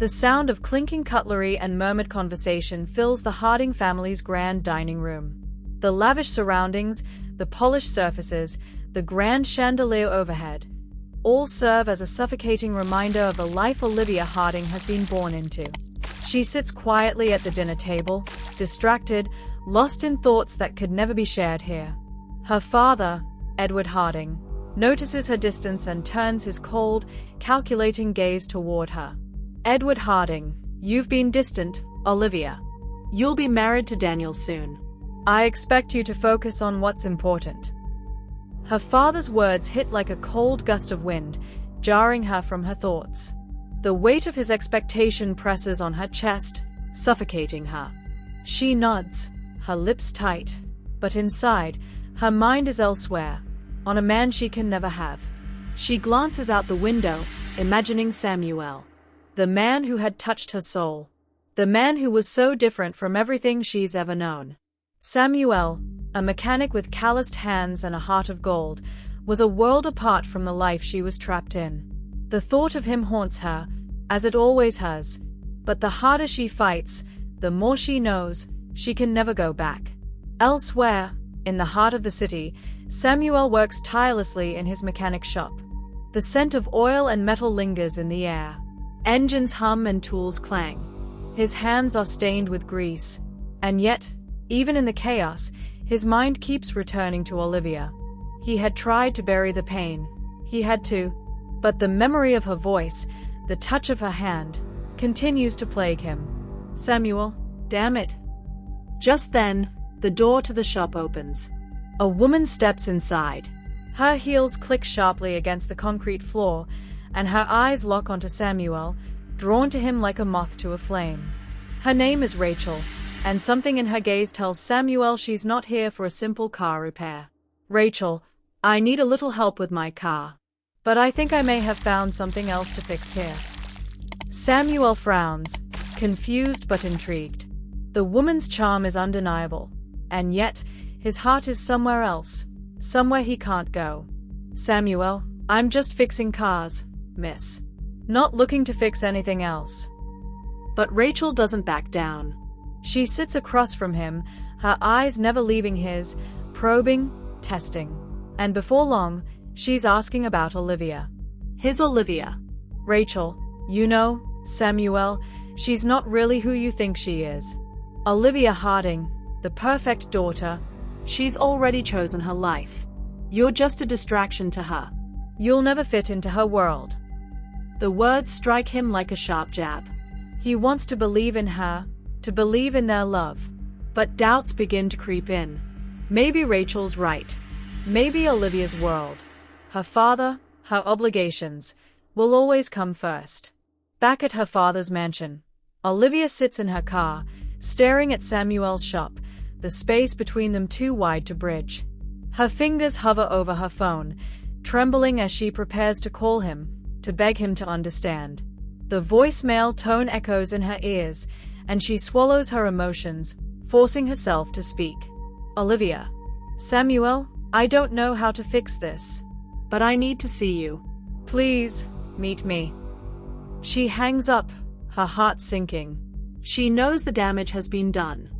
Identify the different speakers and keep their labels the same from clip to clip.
Speaker 1: The sound of clinking cutlery and murmured conversation fills the Harding family's grand dining room. The lavish surroundings, the polished surfaces, the grand chandelier overhead, all serve as a suffocating reminder of the life Olivia Harding has been born into. She sits quietly at the dinner table, distracted, lost in thoughts that could never be shared here. Her father, Edward Harding, notices her distance and turns his cold, calculating gaze toward her. Edward Harding, you've been distant, Olivia. You'll be married to Daniel soon. I expect you to focus on what's important. Her father's words hit like a cold gust of wind, jarring her from her thoughts. The weight of his expectation presses on her chest, suffocating her. She nods, her lips tight, but inside, her mind is elsewhere, on a man she can never have. She glances out the window, imagining Samuel. The man who had touched her soul. The man who was so different from everything she's ever known. Samuel, a mechanic with calloused hands and a heart of gold, was a world apart from the life she was trapped in. The thought of him haunts her, as it always has. But the harder she fights, the more she knows, she can never go back. Elsewhere, in the heart of the city, Samuel works tirelessly in his mechanic shop. The scent of oil and metal lingers in the air. Engines hum and tools clang. His hands are stained with grease. And yet, even in the chaos, his mind keeps returning to Olivia. He had tried to bury the pain. He had to. But the memory of her voice, the touch of her hand, continues to plague him. Samuel, damn it. Just then, the door to the shop opens. A woman steps inside. Her heels click sharply against the concrete floor, and her eyes lock onto Samuel, drawn to him like a moth to a flame. Her name is Rachel, and something in her gaze tells Samuel she's not here for a simple car repair. Rachel, I need a little help with my car. But I think I may have found something else to fix here. Samuel frowns, confused but intrigued. The woman's charm is undeniable, and yet, his heart is somewhere else, somewhere he can't go. Samuel, I'm just fixing cars, miss. Not looking to fix anything else. But Rachel doesn't back down. She sits across from him, her eyes never leaving his, probing, testing. And before long, she's asking about Olivia. His Olivia. Rachel, you know, Samuel, she's not really who you think she is. Olivia Harding, the perfect daughter, she's already chosen her life. You're just a distraction to her. You'll never fit into her world. The words strike him like a sharp jab. He wants to believe in her, to believe in their love. But doubts begin to creep in. Maybe Rachel's right. Maybe Olivia's world, her father, her obligations, will always come first. Back at her father's mansion, Olivia sits in her car, staring at Samuel's shop, the space between them too wide to bridge. Her fingers hover over her phone, trembling as she prepares to call him, to beg him to understand. The voicemail tone echoes in her ears, and she swallows her emotions, forcing herself to speak. Olivia. Samuel, I don't know how to fix this. But I need to see you. Please, meet me. She hangs up, her heart sinking. She knows the damage has been done.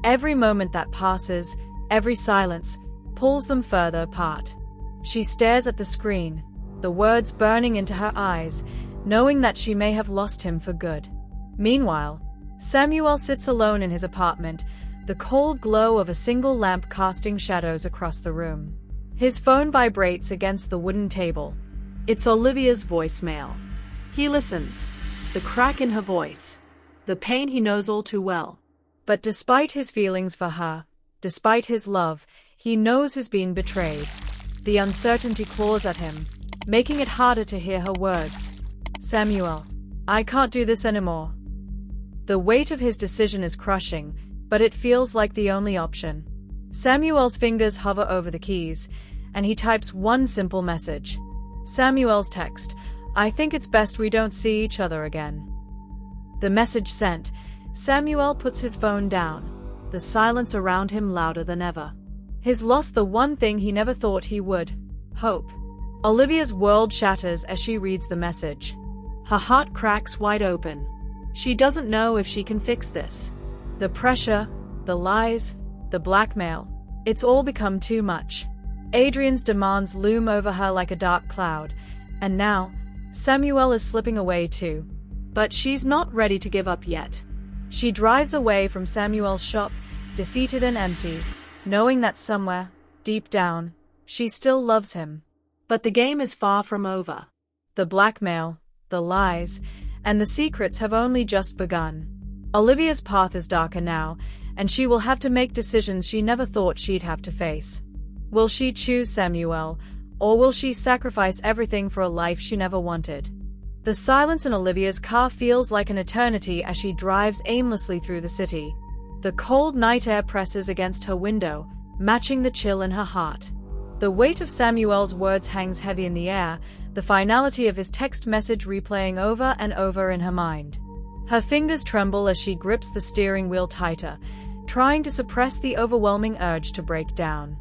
Speaker 1: Every moment that passes, every silence, pulls them further apart. She stares at the screen, the words burning into her eyes, knowing that she may have lost him for good. Meanwhile, Samuel sits alone in his apartment, the cold glow of a single lamp casting shadows across the room. His phone vibrates against the wooden table. It's Olivia's voicemail. He listens, the crack in her voice, the pain he knows all too well. But despite his feelings for her, despite his love, he knows he's been betrayed. The uncertainty claws at him, making it harder to hear her words. Samuel, I can't do this anymore. The weight of his decision is crushing, but it feels like the only option. Samuel's fingers hover over the keys, and he types one simple message. Samuel's text, I think it's best we don't see each other again. The message sent, Samuel puts his phone down, the silence around him louder than ever. He's lost the one thing he never thought he would, hope. Olivia's world shatters as she reads the message. Her heart cracks wide open. She doesn't know if she can fix this. The pressure, the lies, the blackmail, it's all become too much. Adrian's demands loom over her like a dark cloud, and now, Samuel is slipping away too. But she's not ready to give up yet. She drives away from Samuel's shop, defeated and empty, knowing that somewhere, deep down, she still loves him. But the game is far from over. The blackmail, the lies, and the secrets have only just begun. Olivia's path is darker now, and she will have to make decisions she never thought she'd have to face. Will she choose Samuel, or will she sacrifice everything for a life she never wanted? The silence in Olivia's car feels like an eternity as she drives aimlessly through the city. The cold night air presses against her window, matching the chill in her heart. The weight of Samuel's words hangs heavy in the air, the finality of his text message replaying over and over in her mind. Her fingers tremble as she grips the steering wheel tighter, trying to suppress the overwhelming urge to break down.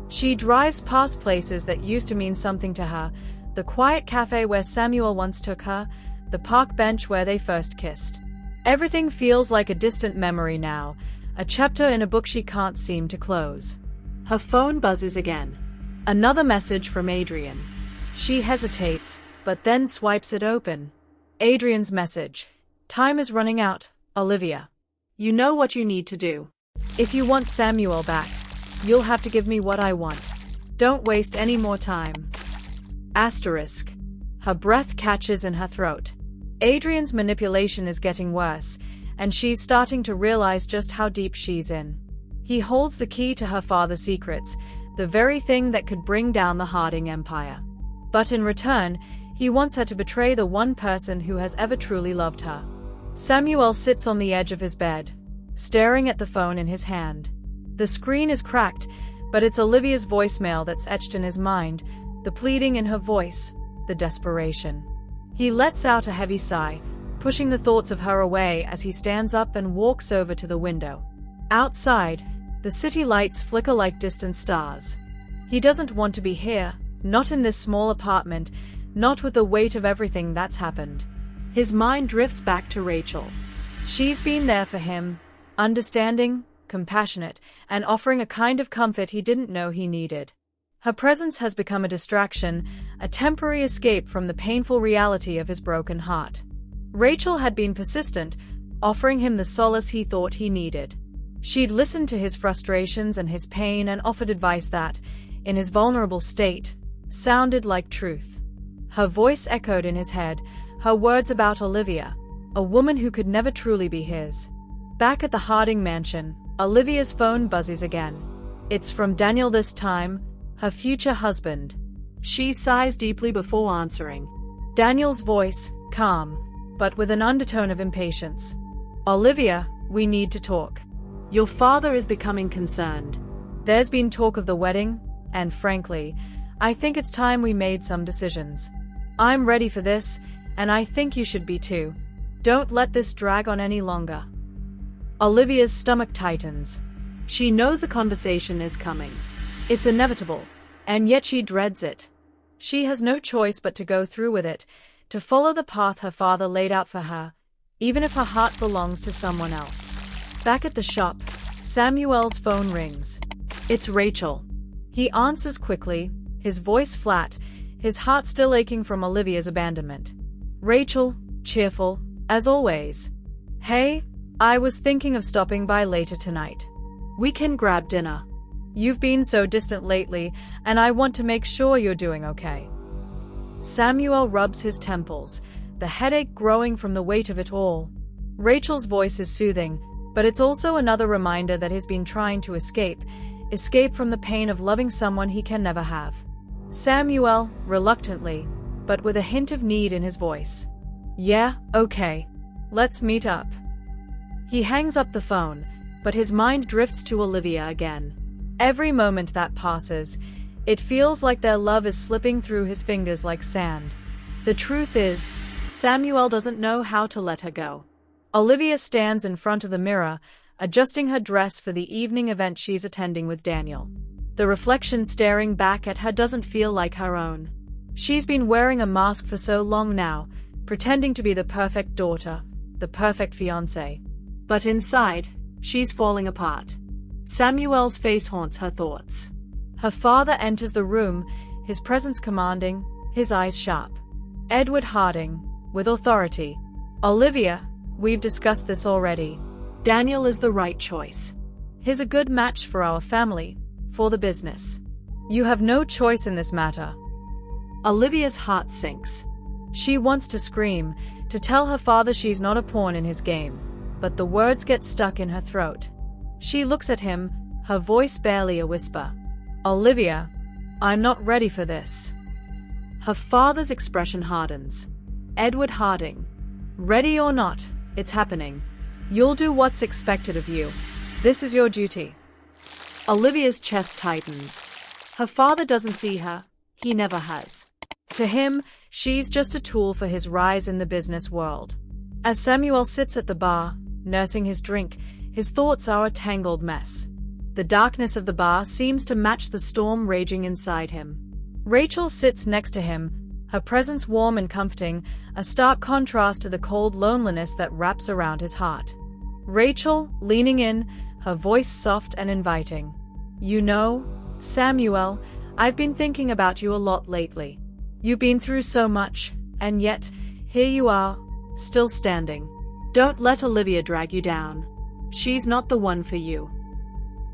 Speaker 1: She drives past places that used to mean something to her, the quiet cafe where Samuel once took her, the park bench where they first kissed. Everything feels like a distant memory now, a chapter in a book she can't seem to close. Her phone buzzes again. Another message from Adrian. She hesitates, but then swipes it open. Adrian's message. Time is running out, Olivia. You know what you need to do. If you want Samuel back, you'll have to give me what I want. Don't waste any more time. Asterisk. Her breath catches in her throat. Adrian's manipulation is getting worse, and she's starting to realize just how deep she's in. He holds the key to her father's secrets, the very thing that could bring down the Harding empire. But in return, he wants her to betray the one person who has ever truly loved her. Samuel sits on the edge of his bed, staring at the phone in his hand. The screen is cracked, but it's Olivia's voicemail that's etched in his mind, the pleading in her voice, the desperation. He lets out a heavy sigh, pushing the thoughts of her away as he stands up and walks over to the window. Outside, the city lights flicker like distant stars. He doesn't want to be here, not in this small apartment, not with the weight of everything that's happened. His mind drifts back to Rachel. She's been there for him, understanding, compassionate, and offering a kind of comfort he didn't know he needed. Her presence has become a distraction, a temporary escape from the painful reality of his broken heart. Rachel had been persistent, offering him the solace he thought he needed. She'd listened to his frustrations and his pain and offered advice that, in his vulnerable state, sounded like truth. Her voice echoed in his head, her words about Olivia, a woman who could never truly be his. Back at the Harding mansion, Olivia's phone buzzes again. It's from Daniel this time, her future husband. She sighs deeply before answering. Daniel's voice, calm, but with an undertone of impatience. Olivia, we need to talk. Your father is becoming concerned. There's been talk of the wedding, and frankly, I think it's time we made some decisions. I'm ready for this, and I think you should be too. Don't let this drag on any longer. Olivia's stomach tightens. She knows the conversation is coming. It's inevitable, and yet she dreads it. She has no choice but to go through with it, to follow the path her father laid out for her, even if her heart belongs to someone else. Back at the shop, Samuel's phone rings. It's Rachel. He answers quickly, his voice flat, his heart still aching from Olivia's abandonment. Rachel, cheerful, as always. Hey, I was thinking of stopping by later tonight. We can grab dinner. You've been so distant lately, and I want to make sure you're doing okay. Samuel rubs his temples, the headache growing from the weight of it all. Rachel's voice is soothing, but it's also another reminder that he's been trying to escape from the pain of loving someone he can never have. Samuel, reluctantly, but with a hint of need in his voice. Yeah, okay. Let's meet up. He hangs up the phone, but his mind drifts to Olivia again. Every moment that passes, it feels like their love is slipping through his fingers like sand. The truth is, Samuel doesn't know how to let her go. Olivia stands in front of the mirror, adjusting her dress for the evening event she's attending with Daniel. The reflection staring back at her doesn't feel like her own. She's been wearing a mask for so long now, pretending to be the perfect daughter, the perfect fiancé. But inside, she's falling apart. Samuel's face haunts her thoughts. Her father enters the room, his presence commanding, his eyes sharp. Edward Harding, with authority. Olivia, we've discussed this already. Daniel is the right choice. He's a good match for our family, for the business. You have no choice in this matter. Olivia's heart sinks. She wants to scream, to tell her father she's not a pawn in his game, but the words get stuck in her throat. She looks at him, her voice barely a whisper. Olivia, I'm not ready for this. Her father's expression hardens. Edward Harding. Ready or not, it's happening. You'll do what's expected of you. This is your duty. Olivia's chest tightens. Her father doesn't see her. He never has. To him, she's just a tool for his rise in the business world. As Samuel sits at the bar, nursing his drink, his thoughts are a tangled mess. The darkness of the bar seems to match the storm raging inside him. Rachel sits next to him, her presence warm and comforting, a stark contrast to the cold loneliness that wraps around his heart. Rachel, leaning in, her voice soft and inviting. You know, Samuel, I've been thinking about you a lot lately. You've been through so much, and yet, here you are, still standing. Don't let Olivia drag you down. She's not the one for you.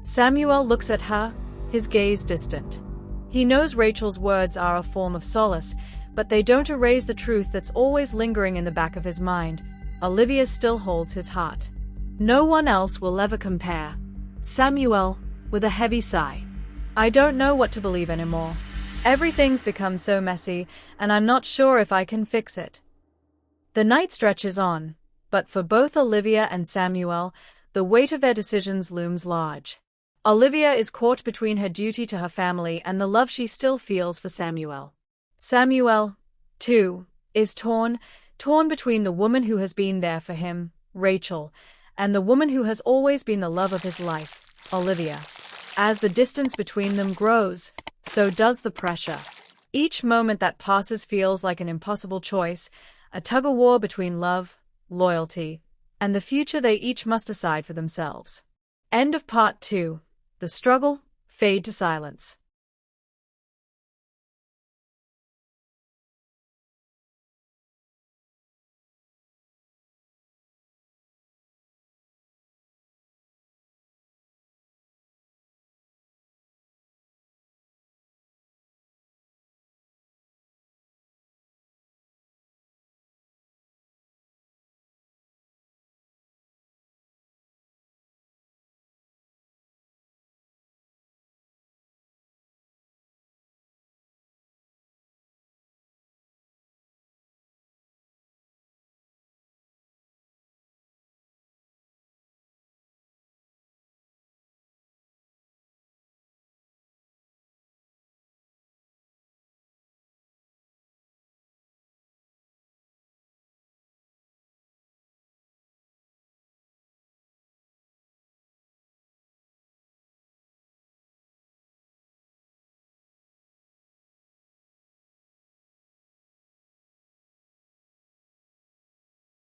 Speaker 1: Samuel looks at her, his gaze distant. He knows Rachel's words are a form of solace, but they don't erase the truth that's always lingering in the back of his mind. Olivia still holds his heart. No one else will ever compare. Samuel, with a heavy sigh. I don't know what to believe anymore. Everything's become so messy, and I'm not sure if I can fix it. The night stretches on, but for both Olivia and Samuel, the weight of their decisions looms large. Olivia is caught between her duty to her family and the love she still feels for Samuel. Samuel, too, is torn between the woman who has been there for him, Rachel, and the woman who has always been the love of his life, Olivia. As the distance between them grows, so does the pressure. Each moment that passes feels like an impossible choice, a tug-of-war between love, loyalty, and the future they each must decide for themselves. End of Part 2. The struggle, fade to silence.